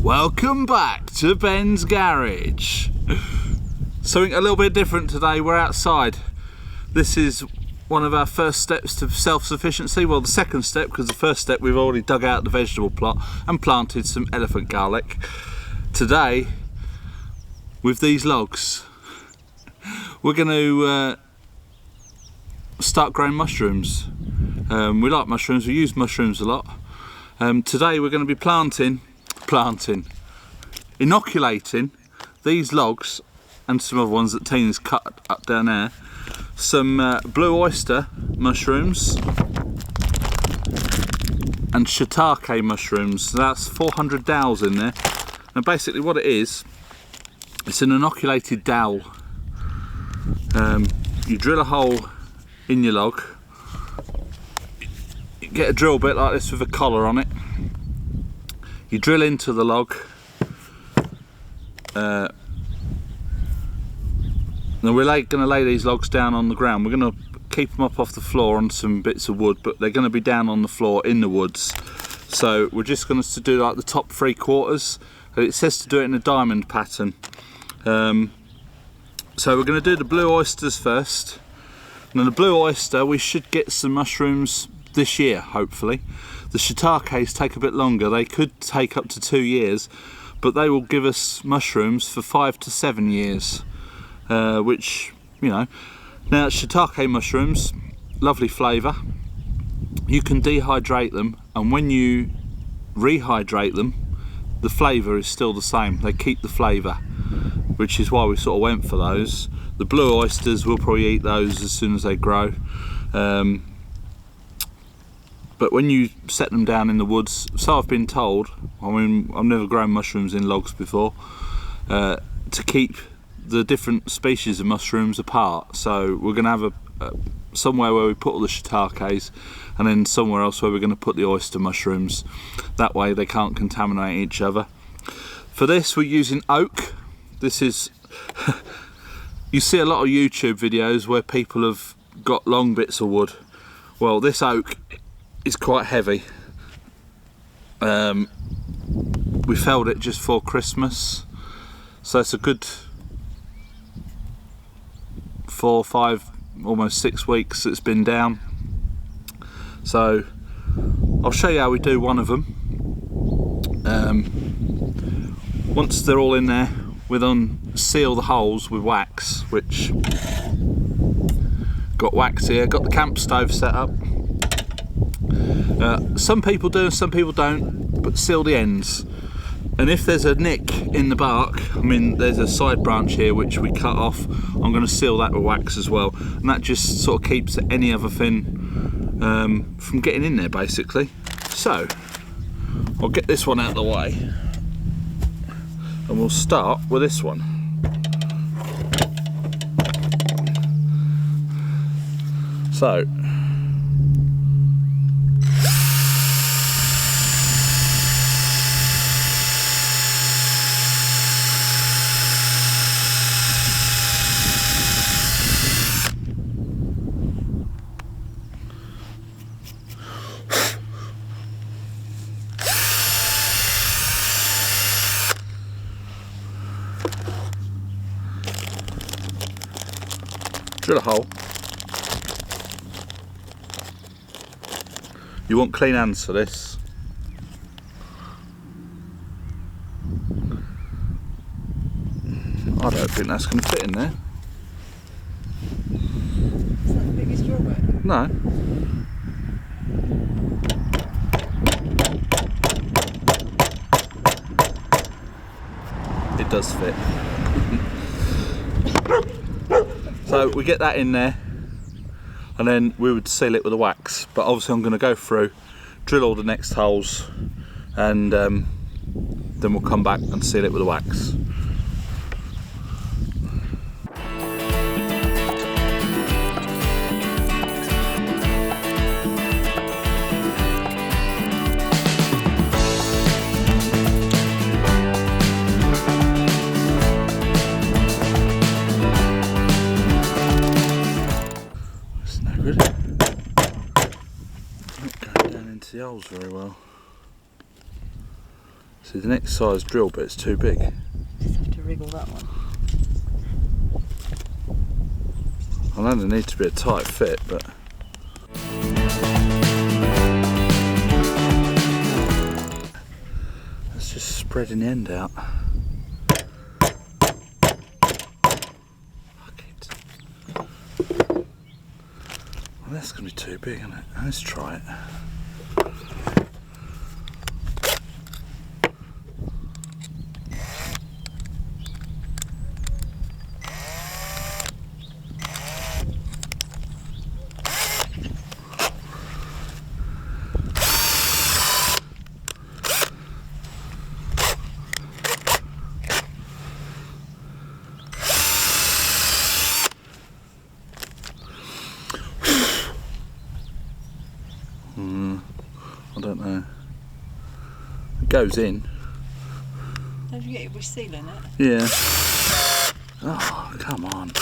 Welcome back to Ben's Garage. Something a little bit different today. We're outside. This is one of our first steps to self-sufficiency. Well, the second step, because the first step we've already dug out the vegetable plot and planted some elephant garlic. Today, with these logs, we're going to start growing mushrooms. We like mushrooms, we use mushrooms a lot. Today we're going to be inoculating these logs and some other ones that Tina's cut up down there. Some blue oyster mushrooms and shiitake mushrooms. That's 400 dowels in there. And basically what it is, it's an inoculated dowel. You drill a hole in your log, you get a drill bit like this with a collar on it, you drill into the log, now we're going to lay these logs down on the ground. We're going to keep them up off the floor on some bits of wood, but they're going to be down on the floor in the woods. So we're just going to do like the top 3/4. It says to do it in a diamond pattern. So we're going to do the blue oysters first. And the blue oyster, we should get some mushrooms this year, hopefully. The shiitakes take a bit longer. They could take up to 2 years, but they will give us mushrooms for 5 to 7 years. Which, you know, now shiitake mushrooms, lovely flavour. You can dehydrate them, and when you rehydrate them, the flavour is still the same. They keep the flavour, which is why we sort of went for those. The blue oysters, we'll probably eat those as soon as they grow. But when you set them down in the woods, so I've been told, I mean, I've never grown mushrooms in logs before, to keep the different species of mushrooms apart. So we're going to have somewhere where we put all the shiitakes, and then somewhere else where we're going to put the oyster mushrooms. That way they can't contaminate each other. For this we're using oak. This is you see a lot of YouTube videos where people have got long bits of wood. Well, this oak is quite heavy. We felled it just for Christmas, so it's a good 4, 5, almost 6 weeks it's been down. So I'll show you how we do one of them. Once they're all in there, we then seal the holes with wax, which got wax here. Got the camp stove set up. Some people do, some people don't, but seal the ends. And if there's a nick in the bark, I mean there's a side branch here which we cut off, I'm going to seal that with wax as well, and that just sort of keeps any other thing from getting in there basically. So I'll get this one out of the way and we'll start with this one. So drill a hole. You want clean hands for this. I don't think that's going to fit in there. Is that the biggest drawback? No. It does fit. So we get that in there, and then we would seal it with the wax. But obviously I'm going to go through, drill all the next holes, and then we'll come back and seal it with the wax. The holes very well. See, the next size drill bit's too big. Just have to wriggle that one. I know there needs to be a tight fit, but it's just spreading the end out. Fuck it. Well, that's going to be too big, isn't it? Let's try it. I don't know. It goes in. Don't forget you'll be sealing it. Yeah. Oh, come on.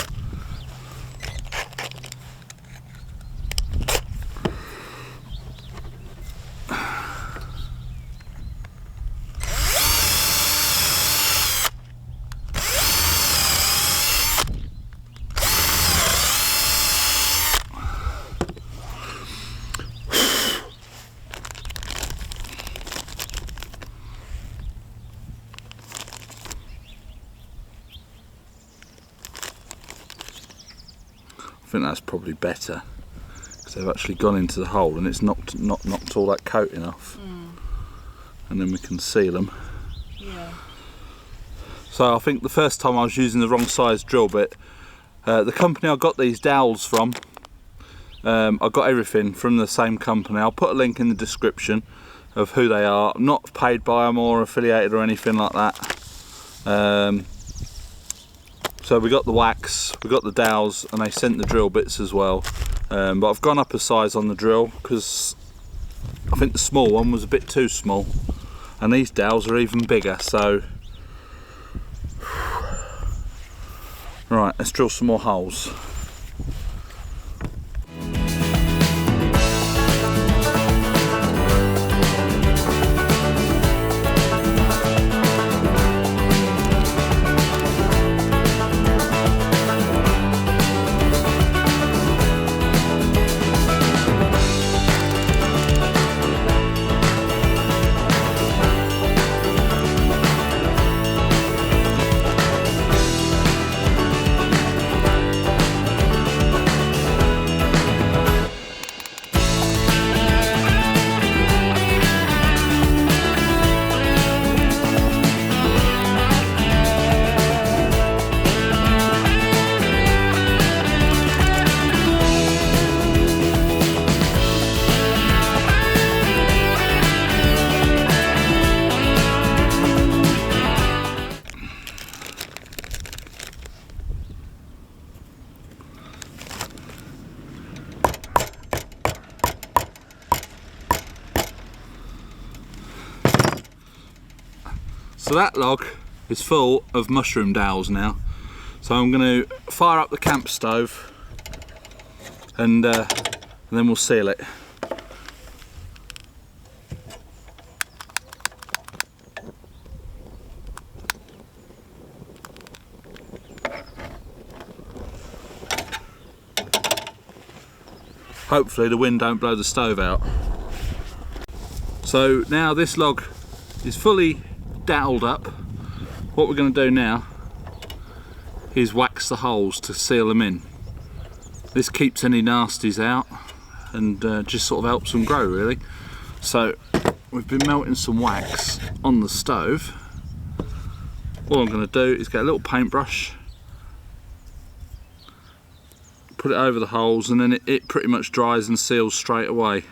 I think that's probably better because they've actually gone into the hole and it's knocked all that coating off, and then we can seal them. Yeah. So I think the first time I was using the wrong size drill bit. The company I got these dowels from, I got everything from the same company. I'll put a link in the description of who they are. I'm not paid by them or affiliated or anything like that. So we got the wax, we got the dowels, and they sent the drill bits as well. But I've gone up a size on the drill because I think the small one was a bit too small, and these dowels are even bigger. So right, let's drill some more holes. So that log is full of mushroom dowels now. So I'm going to fire up the camp stove and then we'll seal it. Hopefully the wind don't blow the stove out. So now this log is fully doweled up. What we're going to do now is wax the holes to seal them in. This keeps any nasties out and just sort of helps them grow really. So we've been melting some wax on the stove. All I'm going to do is get a little paintbrush, put it over the holes, and then it pretty much dries and seals straight away.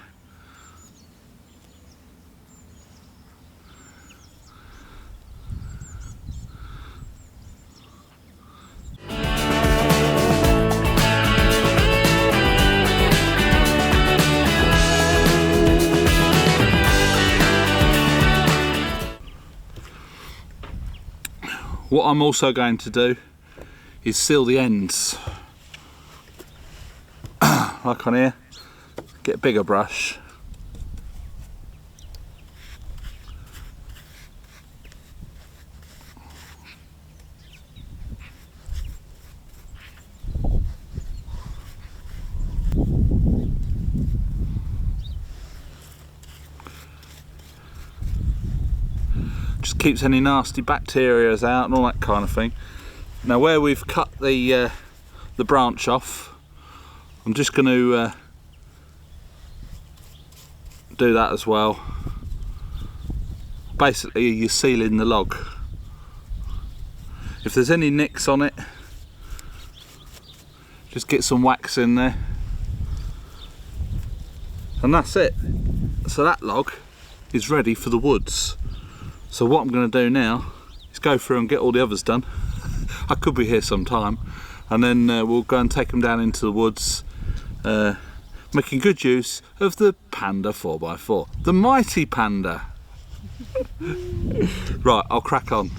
What I'm also going to do is seal the ends. Like on here, get a bigger brush. Just keeps any nasty bacteria out and all that kind of thing. Now where we've cut the branch off, I'm just going to do that as well. Basically you're sealing the log. If there's any nicks on it, just get some wax in there. And that's it. So that log is ready for the woods. So what I'm going to do now is go through and get all the others done. I could be here some time, and then we'll go and take them down into the woods, making good use of the Panda 4x4, the mighty Panda. Right, I'll crack on.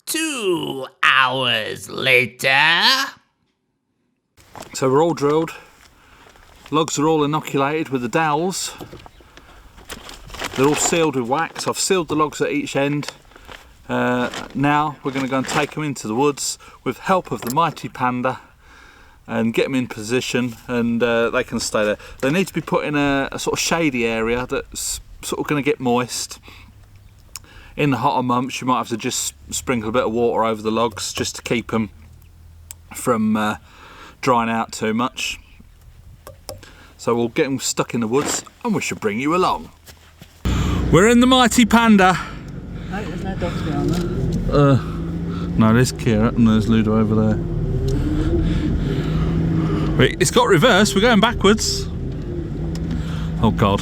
2 hours later. So we're all drilled, logs are all inoculated with the dowels. They're all sealed with wax. I've sealed the logs at each end. Now we're going to go and take them into the woods with help of the mighty Panda and get them in position, and they can stay there. They need to be put in a sort of shady area that's sort of going to get moist. In the hotter months you might have to just sprinkle a bit of water over the logs just to keep them from drying out too much. So we'll get them stuck in the woods and we should bring you along. We're in the mighty Panda. No, there's no dogs behind them. No, there's Kira and there's Ludo over there. Wait, it's got reverse, we're going backwards. Oh God.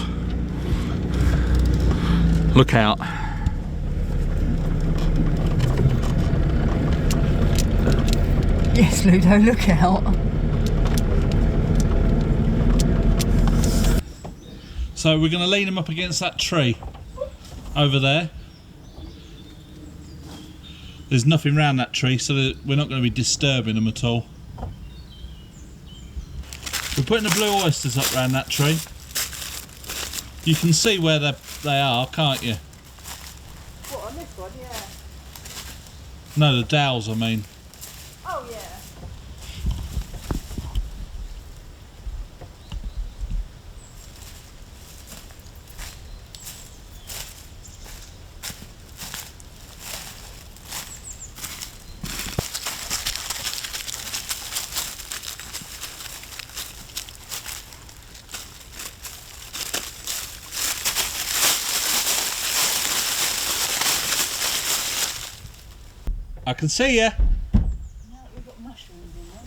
Look out. Yes, Ludo, look out. So we're going to lean them up against that tree over there. There's nothing around that tree, so that we're not going to be disturbing them at all. We're putting the blue oysters up around that tree. You can see where they are, can't you? What, on this one? Yeah. No, the dowels, I mean. Oh, yeah. I can see you. Now we've got mushrooms in there.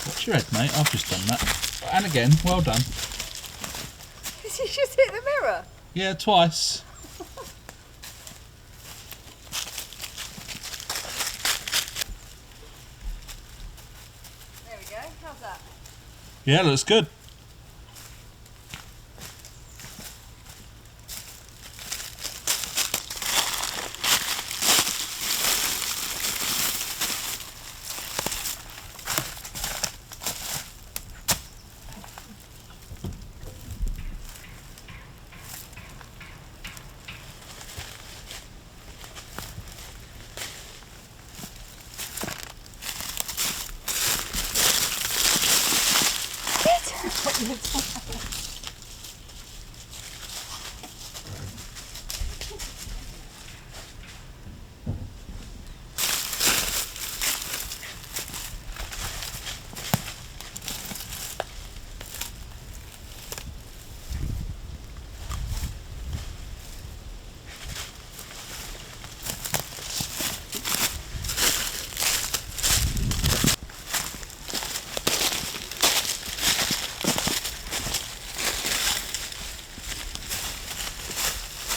What's your head, mate? I've just done that. And again, well done. Did you just hit the mirror? Yeah, twice. There we go. How's that? Yeah, looks good.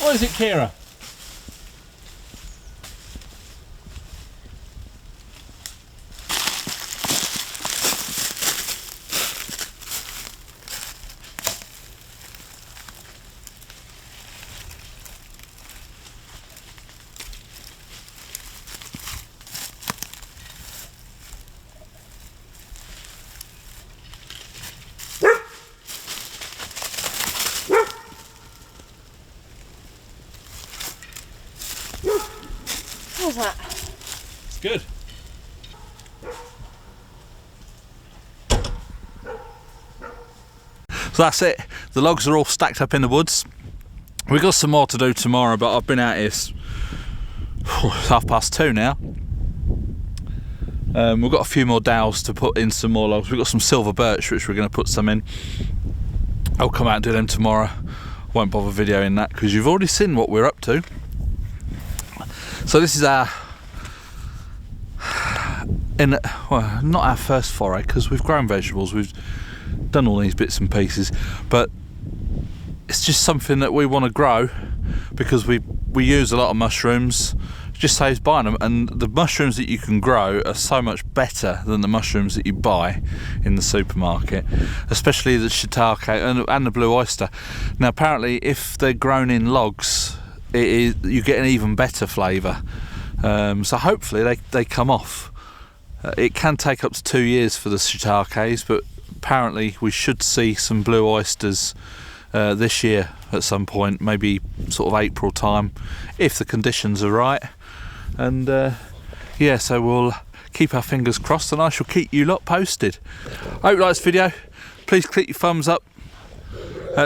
What is it, Kira? How's that? It's good. So that's it. The logs are all stacked up in the woods. We've got some more to do tomorrow, but I've been out here, it's 2:30 now. We've got a few more dowels to put in some more logs. We've got some silver birch which we're going to put some in. I'll come out and do them tomorrow. Won't bother videoing that because you've already seen what we're up to. So this is our, well, not our first foray because we've grown vegetables, we've done all these bits and pieces, but it's just something that we want to grow because we use a lot of mushrooms. It just saves buying them, and the mushrooms that you can grow are so much better than the mushrooms that you buy in the supermarket, especially the Shiitake and the blue oyster. Now apparently if they're grown in logs, you get an even better flavour, so hopefully they come off. It can take up to 2 years for the Shiitakes, but apparently we should see some blue oysters this year at some point, maybe sort of April time, if the conditions are right. And yeah, so we'll keep our fingers crossed, and I shall keep you lot posted. I hope you like this video. Please click your thumbs up,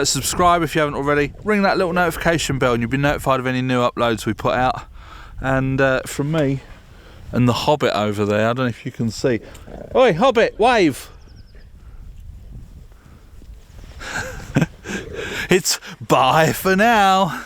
subscribe if you haven't already, ring that little notification bell and you'll be notified of any new uploads we put out. And from me and the Hobbit over there, I don't know if you can see. Oi, Hobbit, wave! It's bye for now.